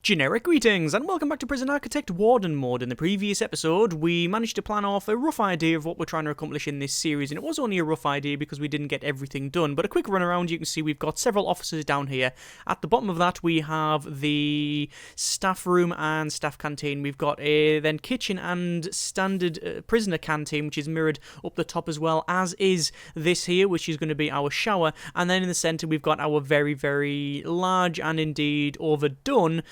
Generic greetings, and welcome back to Prison Architect Warden Mode. In the previous episode, we managed to plan off a rough idea of what we're trying to accomplish in this series, and it was only a rough idea because we didn't get everything done, but a quick run around, you can see we've got several offices down here. At the bottom of that, we have the staff room and staff canteen. We've got a then kitchen and standard prisoner canteen, which is mirrored up the top as well, as is this here, which is going to be our shower, and then in the centre, we've got our very, very large and indeed overdone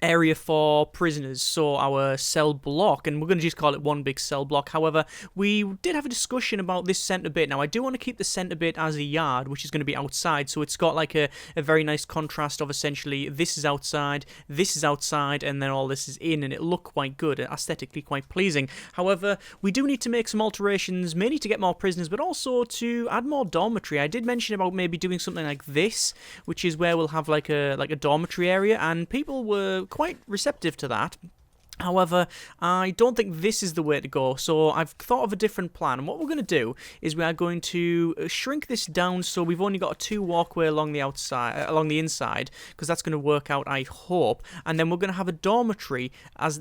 area for prisoners, so our cell block, and we're going to just call it one big cell block. However, we did have a discussion about this centre bit. Now, I do want to keep the centre bit as a yard, which is going to be outside, so it's got like a very nice contrast of essentially this is outside, and then all this is in, and it looked quite good, aesthetically quite pleasing. However, we do need to make some alterations, mainly to get more prisoners, but also to add more dormitory. I did mention about maybe doing something like this, which is where we'll have like a dormitory area, and people were quite receptive to that. However, I don't think this is the way to go, so I've thought of a different plan. And what we're going to do is we are going to shrink this down so we've only got a two walkway along the outside, along the inside, because that's going to work out, I hope. And then we're going to have a dormitory as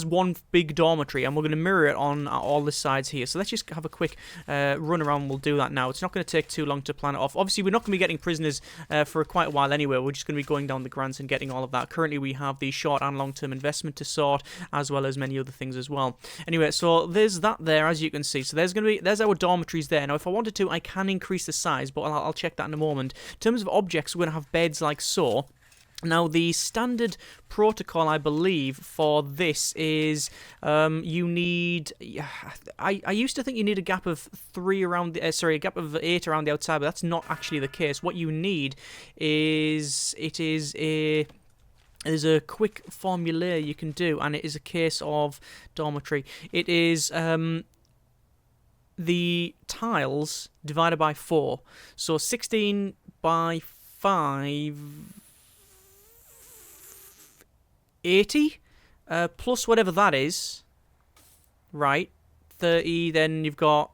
one big dormitory, and we're going to mirror it on all the sides here. So let's just have a quick run around. We'll do that now. It's not going to take too long to plan it off. Obviously, we're not going to be getting prisoners for quite a while anyway. We're just going to be going down the grants and getting all of that. Currently, we have the short and long-term investment to sort, as well as many other things as well. Anyway, so there's that there, as you can see. So there's our dormitories there. Now, if I wanted to, I can increase the size, but I'll check that in a moment. In terms of objects, we're going to have beds like so. Now, the standard protocol, I believe, for this is you need. I used to think you need a gap of 3 around the. A gap of 8 around the outside, but that's not actually the case. What you need is there's a quick formula you can do, and it is a case of dormitory. It is the tiles divided by 4. So 16 by 5, 80, plus whatever that is, right? 30, then you've got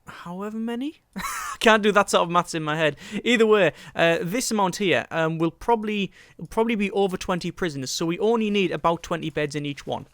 however many? I can't do that sort of maths in my head. Either way, this amount here will probably be over 20 prisoners, so we only need about 20 beds in each one.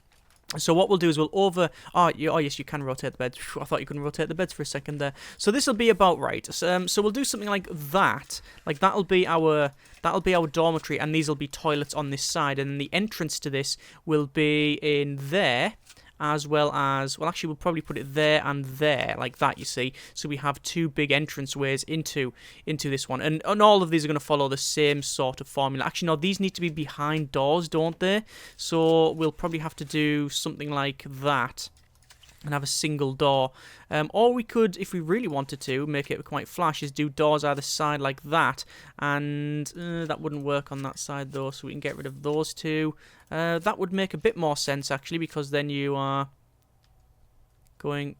So what we'll do is we'll oh yes, you can rotate the beds. I thought you couldn't rotate the beds for a second there. So this will be about right. So we'll do something like that. Like that'll be our dormitory, and these will be toilets on this side, and the entrance to this will be in there. As well as, well, actually, we'll probably put it there and there, like that, you see. So we have 2 big entranceways into this one. And all of these are going to follow the same sort of formula. Actually, no, these need to be behind doors, don't they? So we'll probably have to do something like that and have a single door. Or we could, if we really wanted to, make it quite flash, is do doors either side like that. And that wouldn't work on that side, though, so we can get rid of those 2. That would make a bit more sense, actually, because then you are going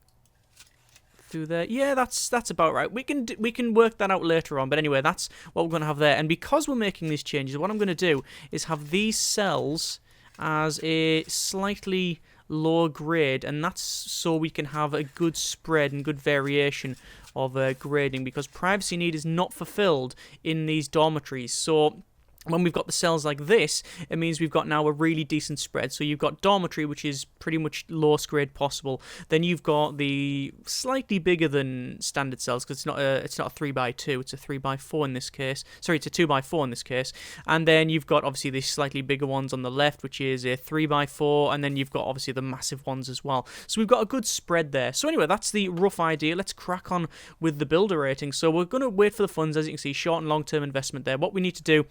through there. Yeah, that's about right. We can work that out later on. But anyway, that's what we're going to have there. And because we're making these changes, what I'm going to do is have these cells as a slightly lower grade, and that's so we can have a good spread and good variation of grading, because privacy need is not fulfilled in these dormitories. So when we've got the cells like this, it means we've got now a really decent spread. So you've got dormitory, which is pretty much lowest grade possible. Then you've got the slightly bigger than standard cells, because it's not a 3x2, it's a 3x4 in this case. Sorry, it's a 2x4 in this case. And then you've got obviously the slightly bigger ones on the left, which is a 3x4, and then you've got obviously the massive ones as well. So we've got a good spread there. So anyway, that's the rough idea. Let's crack on with the builder rating. So we're going to wait for the funds, as you can see, short and long-term investment there. What we need to do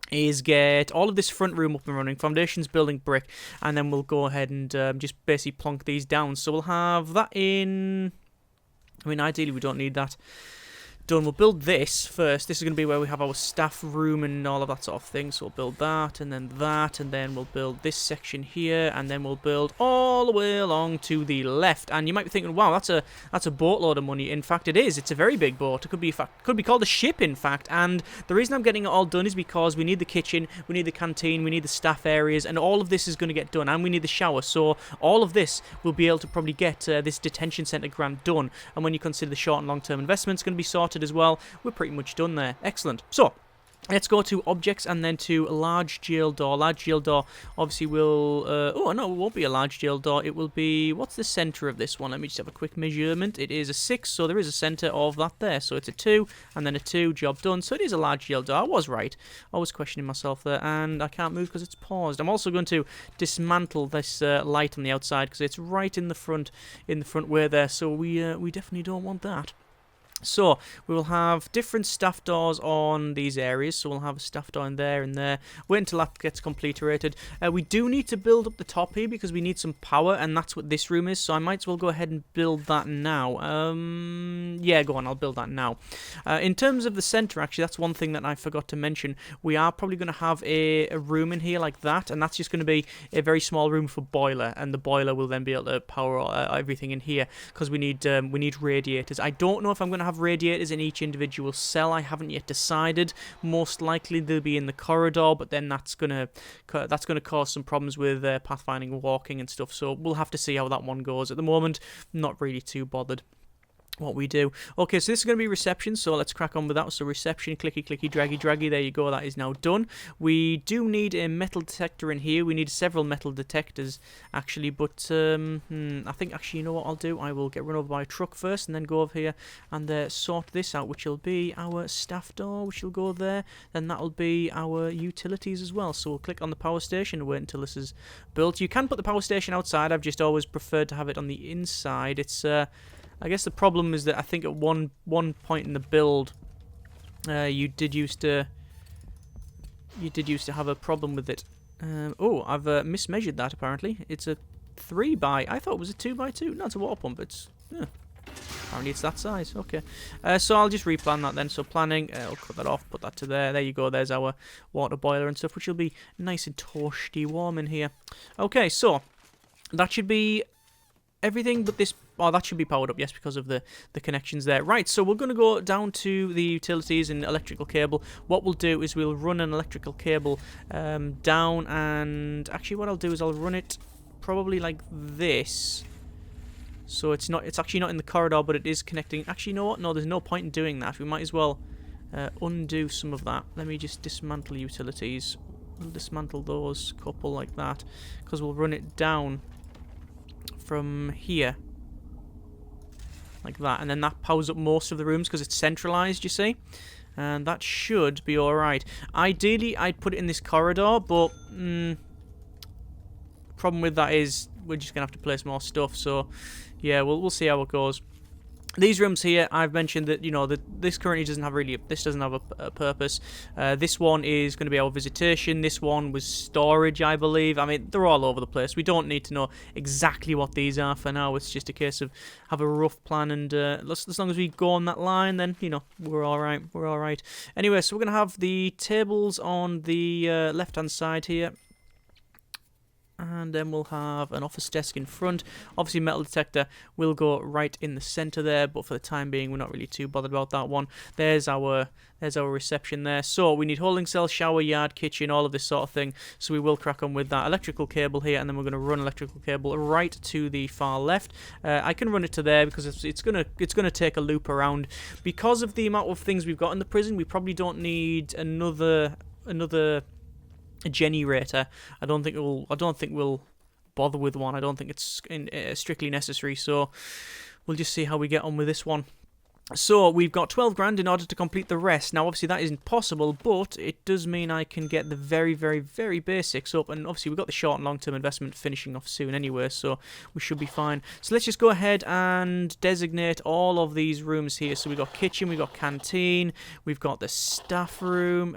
is get all of this front room up and running, foundations, building, brick, and then we'll go ahead and just basically plonk these down. So we'll have that in. I mean, ideally we don't need that done. We'll build this first. This is going to be where we have our staff room and all of that sort of thing. So we'll build that, and then we'll build this section here, and then we'll build all the way along to the left. And you might be thinking, wow, that's a boatload of money. In fact, it is. It's a very big boat. It could be called a ship, in fact. And the reason I'm getting it all done is because we need the kitchen, we need the canteen, we need the staff areas, and all of this is going to get done. And we need the shower. So all of this will be able to probably get this detention centre grant done. And when you consider the short and long-term investment, it's going to be sorted sorted as well. We're pretty much done there. Excellent. So, let's go to objects and then to large jail door. Large jail door obviously will... oh, no, it won't be a large jail door. It will be... What's the center of this one? Let me just have a quick measurement. It is a 6, so there is a center of that there. So it's a 2 and then a 2. Job done. So it is a large jail door. I was right. I was questioning myself there, and I can't move because it's paused. I'm also going to dismantle this light on the outside because it's right in the front way there. So we definitely don't want that. So, we will have different staff doors on these areas. So, we'll have a staff door in there and there. Wait until that gets completerated. We do need to build up the top here because we need some power, and that's what this room is. So, I might as well go ahead and build that now. Yeah, go on, I'll build that now. In terms of the center, actually, that's one thing that I forgot to mention. We are probably going to have a room in here like that, and that's just going to be a very small room for boiler, and the boiler will then be able to power everything in here because we need radiators. I don't know if I'm going to have radiators in each individual cell. I haven't yet decided. Most likely they'll be in the corridor, but then that's gonna cause some problems with pathfinding and walking and stuff. So we'll have to see how that one goes. At the moment, not really too bothered what we do. Okay, so this is going to be reception, so let's crack on with that. So reception, clicky, clicky, draggy, draggy, there you go, that is now done. We do need a metal detector in here. We need several metal detectors, actually, but I think, actually, you know what I'll do? I will get run over by a truck first, and then go over here and sort this out, which will be our staff door, which will go there. Then that'll be our utilities as well. So we'll click on the power station and wait until this is built. You can put the power station outside. I've just always preferred to have it on the inside. It's I guess the problem is that I think at one point in the build, you did used to have a problem with it. Oh, I've mismeasured that apparently. It's a 3 by. I thought it was a 2 by 2. No, it's a water pump. It's apparently it's that size. Okay, so I'll just replan that then. So planning, I'll cut that off, put that to there. There you go. There's our water boiler and stuff, which will be nice and toasty warm in here. Okay, so that should be everything but this. Oh, that should be powered up, yes, because of the connections there. Right, so we're going to go down to the utilities and electrical cable. What we'll do is we'll run an electrical cable down, and actually what I'll do is I'll run it probably like this. So it's actually not in the corridor, but it is connecting. Actually, you know what? No, there's no point in doing that. We might as well undo some of that. Let me just dismantle utilities. We'll dismantle those couple like that, because we'll run it down from here like that, and then that powers up most of the rooms because it's centralized, you see, and that should be alright. Ideally I'd put it in this corridor, but problem with that is we're just gonna have to place more stuff, so yeah, we'll see how it goes. These rooms here, I've mentioned that, you know, that this currently doesn't have a purpose. This one is going to be our visitation. This one was storage, I believe. I mean, they're all over the place. We don't need to know exactly what these are for now. It's just a case of have a rough plan, and as long as we go on that line, then, you know, we're all right. We're all right. Anyway, so we're going to have the tables on the left-hand side here. And then we'll have an office desk in front. Obviously, metal detector will go right in the center there, but for the time being, we're not really too bothered about that one. There's our reception there. So we need holding cell, shower, yard, kitchen, all of this sort of thing. So we will crack on with that electrical cable here, and then we're going to run electrical cable right to the far left. I can run it to there because it's gonna take a loop around. Because of the amount of things we've got in the prison, we probably don't need another a generator. I don't think we'll bother with one. I don't think it's strictly necessary. So we'll just see how we get on with this one. So we've got 12 grand in order to complete the rest. Now, obviously, that isn't possible, but it does mean I can get the very, very, very basics up. And obviously, we've got the short and long-term investment finishing off soon anyway, so we should be fine. So let's just go ahead and designate all of these rooms here. So we've got kitchen, we've got canteen, we've got the staff room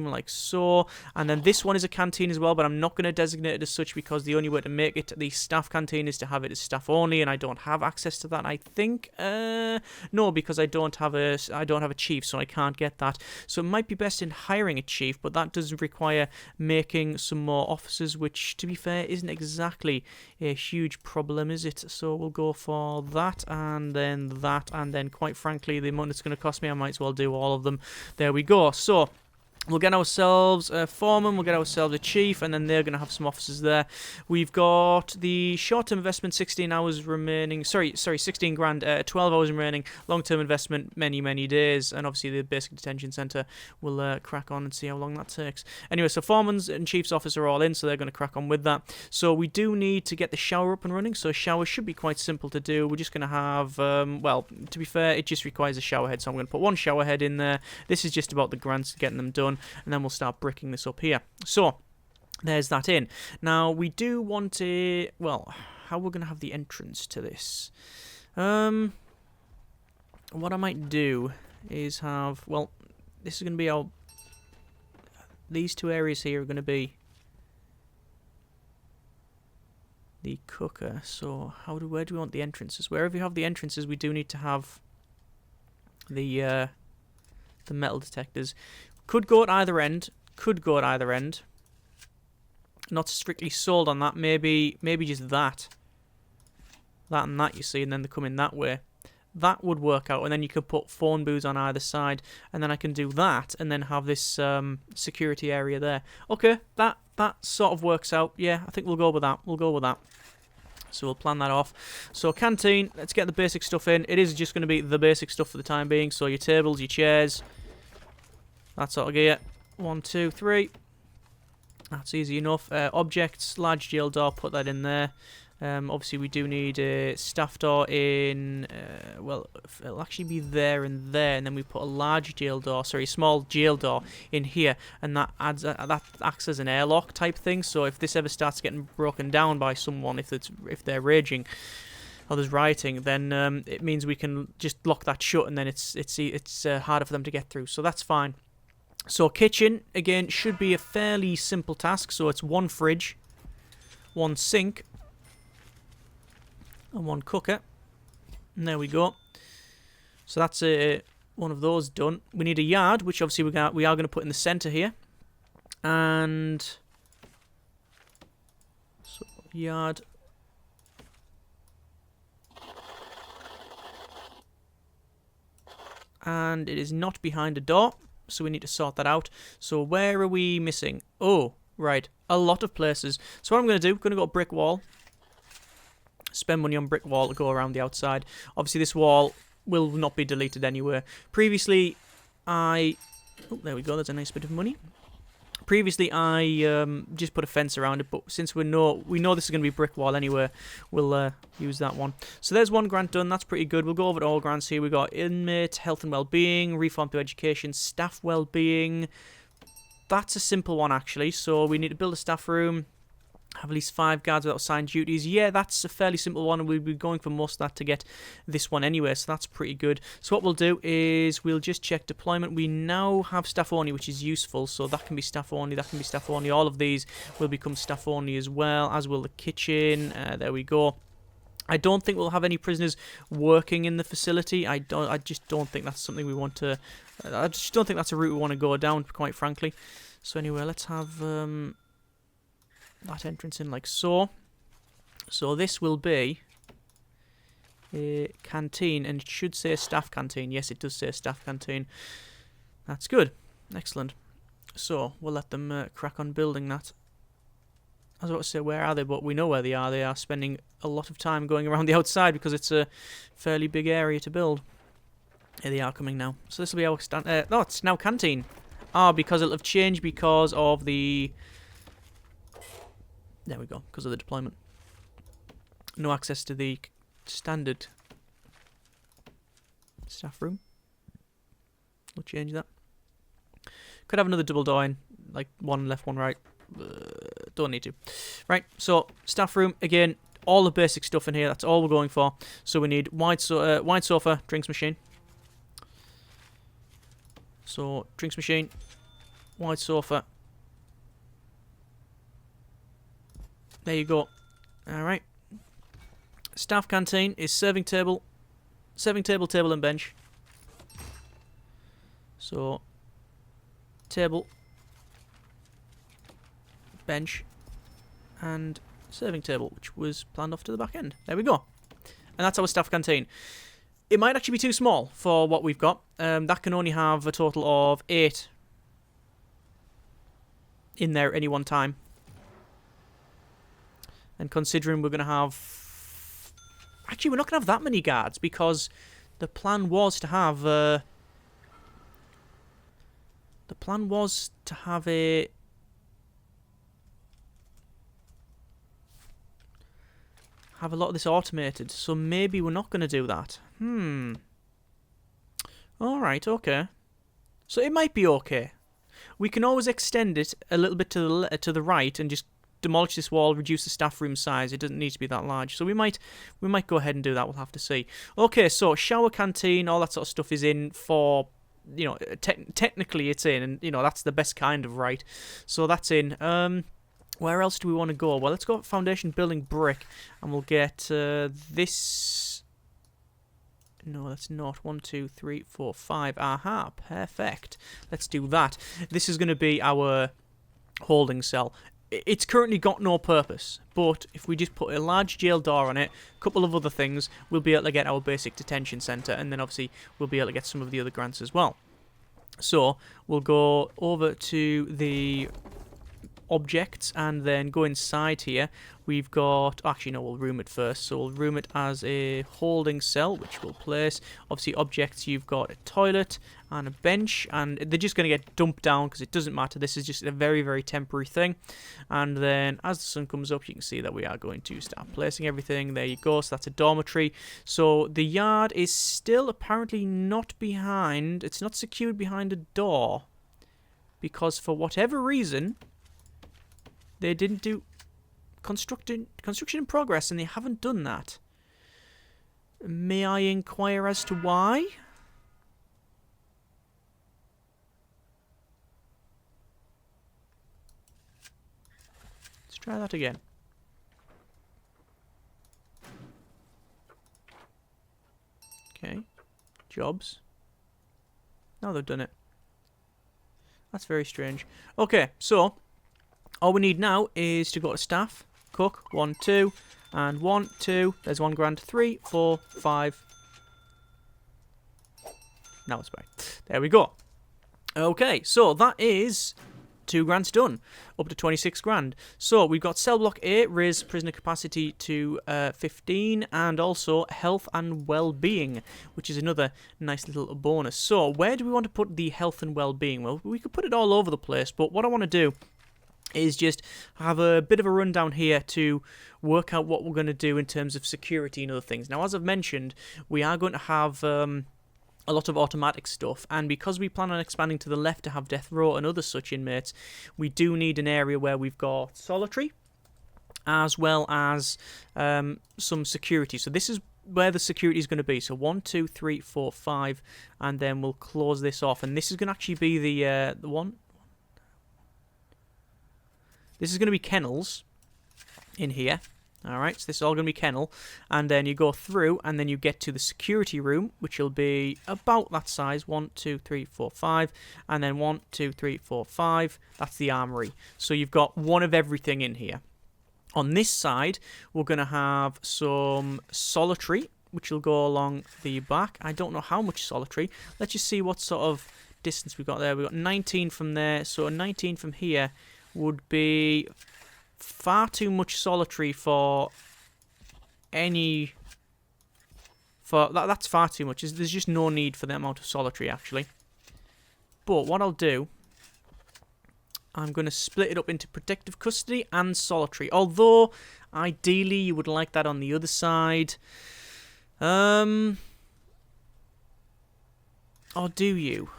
like so. And then this one is a canteen as well, but I'm not going to designate it as such because the only way to make it the staff canteen is to have it as staff only, and I don't have access to that, I think. No, because I don't have a chief, so I can't get that. So it might be best in hiring a chief, but that does require making some more officers, which, to be fair, isn't exactly a huge problem, is it? So we'll go for that, and then quite frankly, the amount it's going to cost me, I might as well do all of them. There we go. So We'll get ourselves a foreman, we'll get ourselves a chief, and then they're going to have some officers there. We've got the short-term investment, 16 hours remaining. Sorry, 16 grand, 12 hours remaining. Long-term investment, many, many days. And obviously the basic detention centre will crack on and see how long that takes. Anyway, so foreman's and chief's office are all in, so they're going to crack on with that. So we do need to get the shower up and running. So shower should be quite simple to do. We're just going to have, well, to be fair, it just requires a shower head. So I'm going to put one shower head in there. This is just about the grants, getting them done. And then we'll start bricking this up here. So, there's that in. Now, we do want to... Well, how we're going to have the entrance to this? What I might do is have... Well, this is going to be our... These two areas here are going to be the cooker. So, where do we want the entrances? Wherever you have the entrances, we do need to have the metal detectors. Could go at either end. Not strictly sold on that. Maybe just that. That and that, you see, and then they come in that way. That would work out, and then you could put phone booths on either side, and then I can do that, and then have this security area there. Okay, that sort of works out. Yeah, I think we'll go with that. So we'll plan that off. So canteen, let's get the basic stuff in. It is just going to be the basic stuff for the time being. So your tables, your chairs. That sort of gear. 1, 2, 3. That's easy enough. Objects, large jail door, put that in there. Obviously, we do need a staff door in... well, it'll actually be there and there. And then we put a large jail door, sorry, small jail door in here. And that adds that acts as an airlock type thing. So if this ever starts getting broken down by someone, if they're raging... or there's rioting, then it means we can just lock that shut, and then it's harder for them to get through. So that's fine. So kitchen, again, should be a fairly simple task. So it's one fridge, one sink, and one cooker. And there we go. So that's one of those done. We need a yard, which obviously we are going to put in the centre here. And so yard. And it is not behind a door, so we need to sort that out. So where are we missing? Oh, right, a lot of places. So what I'm going to do, I'm going to go brick wall. Spend money on brick wall to go around the outside. Obviously this wall will not be deleted anywhere. Previously, oh, there we go, there's a nice bit of money. Previously, I just put a fence around it, but since we know this is going to be brick wall anyway, we'll use that one. So there's one grant done. That's pretty good. We'll go over to all grants here. We've got inmate health and well-being, reform through education, staff well-being. That's a simple one, actually. So we need to build a staff room, have at least 5 guards without assigned duties. Yeah, that's a fairly simple one, and we'll be going for most of that to get this one anyway, so that's pretty good. So what we'll do is we'll just check deployment. We now have staff only, which is useful, so that can be staff only, that can be staff only. All of these will become staff only as well, as will the kitchen. There we go. I don't think we'll have any prisoners working in the facility. I just don't think that's something we want to... I just don't think that's a route we want to go down, quite frankly. So anyway, let's have... that entrance in like so. So this will be a canteen, and it should say staff canteen. Yes, it does say staff canteen. That's good. Excellent. So we'll let them crack on building that. I was about to say, where are they? But we know where they are. They are spending a lot of time going around the outside because it's a fairly big area to build. Here they are coming now. So this will be our stand... no, it's now canteen. Ah, because it'll have changed because of the... There we go, because of the deployment. No access to the standard staff room. We'll change that. Could have another double door in, like one left, one right. Don't need to. Right, so staff room, again, all the basic stuff in here, that's all we're going for. So we need wide sofa, drinks machine. So, drinks machine, wide sofa. There you go. Alright. Staff canteen is serving table, table and bench. So, table, bench, and serving table, which was planned off to the back end. There we go. And that's our staff canteen. It might actually be too small for what we've got. That can only have a total of 8 in there at any one time. And considering we're going to have... Actually, we're not going to have that many guards, because the plan was to have... The plan was to have a... Have a lot of this automated, so maybe we're not going to do that. Alright, okay. So it might be okay. We can always extend it a little bit to the right and just demolish this wall, reduce the staff room size. It doesn't need to be that large. So we might go ahead and do that. We'll have to see. Okay, so shower, canteen, all that sort of stuff is in for, you know, technically it's in, and, you know, that's the best kind of right. So that's in. Where else do we want to go? Well, let's go foundation building brick, and we'll get this. No, that's not. 1, 2, 3, 4, 5. Aha, perfect. Let's do that. This is going to be our holding cell. It's currently got no purpose, but if we just put a large jail door on it, a couple of other things, we'll be able to get our basic detention centre, and then obviously we'll be able to get some of the other grants as well. So we'll go over to the objects and then go inside here. We've got, actually no, we'll room it first, so we'll room it as a holding cell, which we'll place. Obviously objects, you've got a toilet and a bench, and they're just going to get dumped down because it doesn't matter. This is just a very, very temporary thing. And then as the sun comes up, you can see that we are going to start placing everything. There you go. So that's a dormitory. So the yard is still apparently not behind, it's not secured behind a door, because for whatever reason they didn't do construction in progress, and they haven't done that. May I inquire as to why? Let's try that again. Okay. Jobs. Now they've done it. That's very strange. Okay, so all we need now is to go to staff, cook, 1, 2, and 1, 2. There's 1 grand, 3, 4, 5. Now it's right. There we go. Okay, so that is 2 grants done, up to 26 grand. So we've got cell block 8, raise prisoner capacity to 15, and also health and well-being, which is another nice little bonus. So where do we want to put the health and well-being? Well, we could put it all over the place, but what I want to do is just have a bit of a rundown here to work out what we're going to do in terms of security and other things. Now, as I've mentioned, we are going to have a lot of automatic stuff, and because we plan on expanding to the left to have death row and other such inmates, we do need an area where we've got solitary as well as some security. So this is where the security is going to be. So 1, 2, 3, 4, 5, and then we'll close this off, and this is going to actually be the one. This is going to be kennels in here. Alright, so this is all going to be kennel. And then you go through, and then you get to the security room, which will be about that size. 1, 2, 3, 4, 5. And then 1, 2, 3, 4, 5. That's the armory. So you've got one of everything in here. On this side, we're going to have some solitary, which will go along the back. I don't know how much solitary. Let's just see what sort of distance we've got there. We've got 19 from there, so 19 from here would be far too much solitary for any... That's far too much. There's just no need for the amount of solitary, actually. But what I'll do, I'm going to split it up into protective custody and solitary. Although, ideally, you would like that on the other side. Or do you?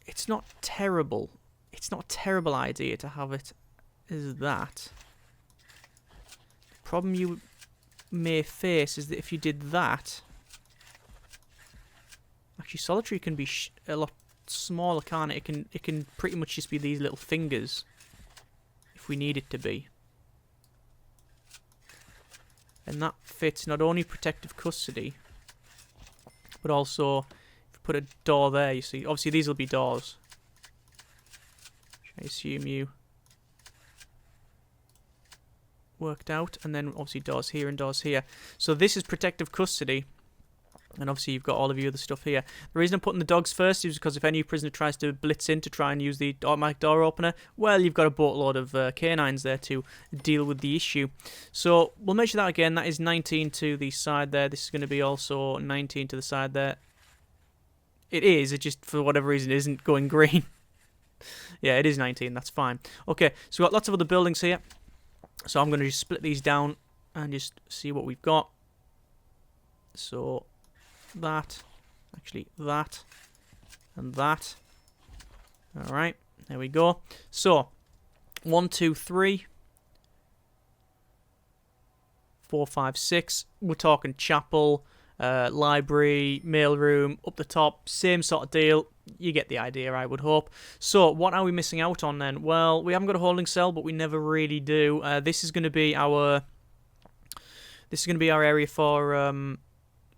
It's not terrible. It's not a terrible idea to have it as that. The problem you may face is that if you did that... Actually, solitary can be a lot smaller, can't it? It can pretty much just be these little fingers, if we need it to be. And that fits not only protective custody, but also, if you put a door there, you see, obviously these will be doors. I assume you worked out, and then obviously doors here and doors here. So this is protective custody, And obviously you've got all of your other stuff here. The reason I'm putting the dogs first is because if any prisoner tries to blitz in to try and use the automatic door opener, well, you've got a boatload of canines there to deal with the issue. So we'll measure that again. That is 19 to the side there. This is going to be also 19 to the side there. It is. It just, for whatever reason, isn't going green. Yeah, it is 19. That's fine. Okay, so we've got lots of other buildings here. So I'm going to just split these down and just see what we've got. So that, actually that, and that. Alright, there we go. So, 1, 2, 3, 4, 5, 6. We're talking chapel, library, mailroom, up the top, same sort of deal. You get the idea, I would hope. So, what are we missing out on then? Well, we haven't got a holding cell, but we never really do. This is going to be our area for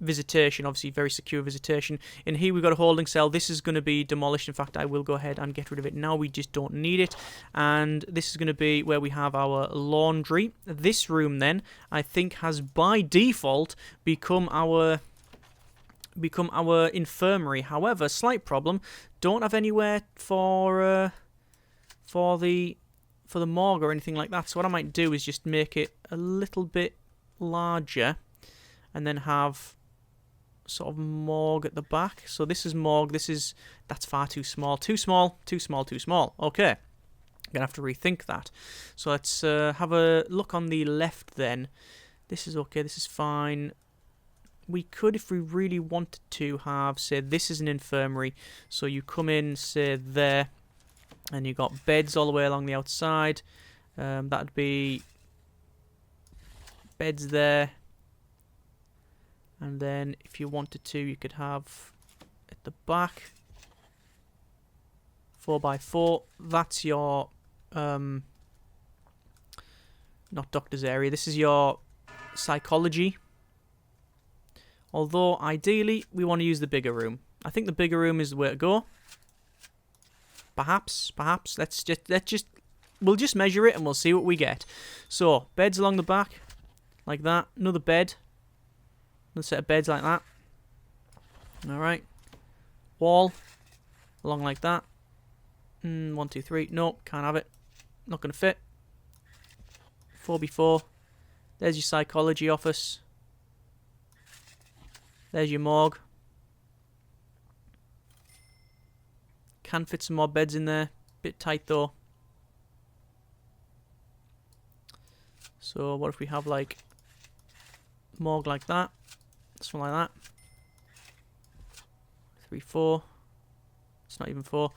visitation, obviously very secure visitation. In here we've got a holding cell. This is going to be demolished. In fact, I will go ahead and get rid of it now. We just don't need it. And this is going to be where we have our laundry. This room then, I think, has by default become our infirmary. However, slight problem, don't have anywhere for the morgue or anything like that. So what I might do is just make it a little bit larger and then have sort of morgue at the back. So this is morgue, that's far too small. Too small. Okay. I'm gonna have to rethink that. So let's have a look on the left then. This is okay, this is fine. We could, if we really wanted to, have, say, this is an infirmary. So you come in, say, there, and you've got beds all the way along the outside. That'd be beds there. And then, if you wanted to, you could have at the back 4x4. That's your not doctor's area. This is your psychology. Although ideally we want to use the bigger room. I think the bigger room is the way to go. Perhaps. We'll just measure it and we'll see what we get. So beds along the back, like that. Another bed. Another set of beds like that. Alright. Wall. Along like that. 1, 2, 3. No, can't have it. Not going to fit. 4x4. There's your psychology office. There's your morgue. Can fit some more beds in there. Bit tight though. So what if we have like morgue like that? Something like that. 3, 4. It's not even 4.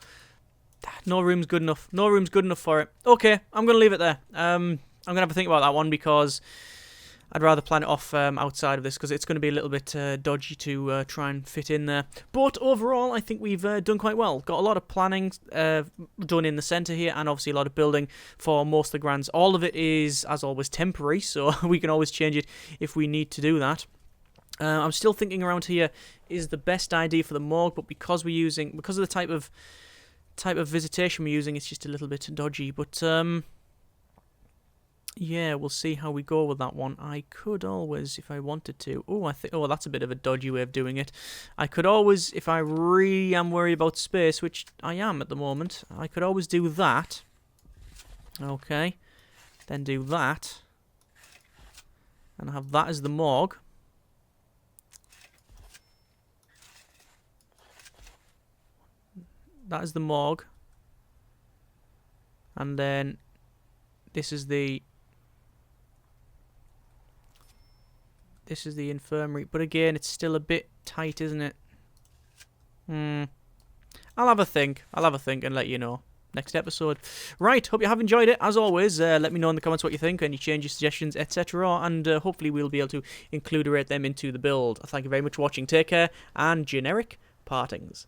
No room's good enough. No room's good enough for it. Okay, I'm going to leave it there. I'm going to have a think about that one because I'd rather plan it off outside of this because it's going to be a little bit dodgy to try and fit in there. But overall, I think we've done quite well. Got a lot of planning done in the centre here and obviously a lot of building for most of the grants. All of it is, as always, temporary, so we can always change it if we need to do that. I'm still thinking around here is the best idea for the morgue, but because of the type of visitation we're using, it's just a little bit dodgy. But yeah, we'll see how we go with that one. I could always, if I wanted to. Oh, that's a bit of a dodgy way of doing it. I could always, if I really am worried about space, which I am at the moment, I could always do that. Okay, then do that, and have that as the morgue. That is the morgue. And then this is the infirmary. But again, it's still a bit tight, isn't it? I'll have a think and let you know next episode. Right, hope you have enjoyed it. As always, let me know in the comments what you think, any changes, suggestions, etc. And hopefully we'll be able to include them into the build. Thank you very much for watching. Take care, and generic partings.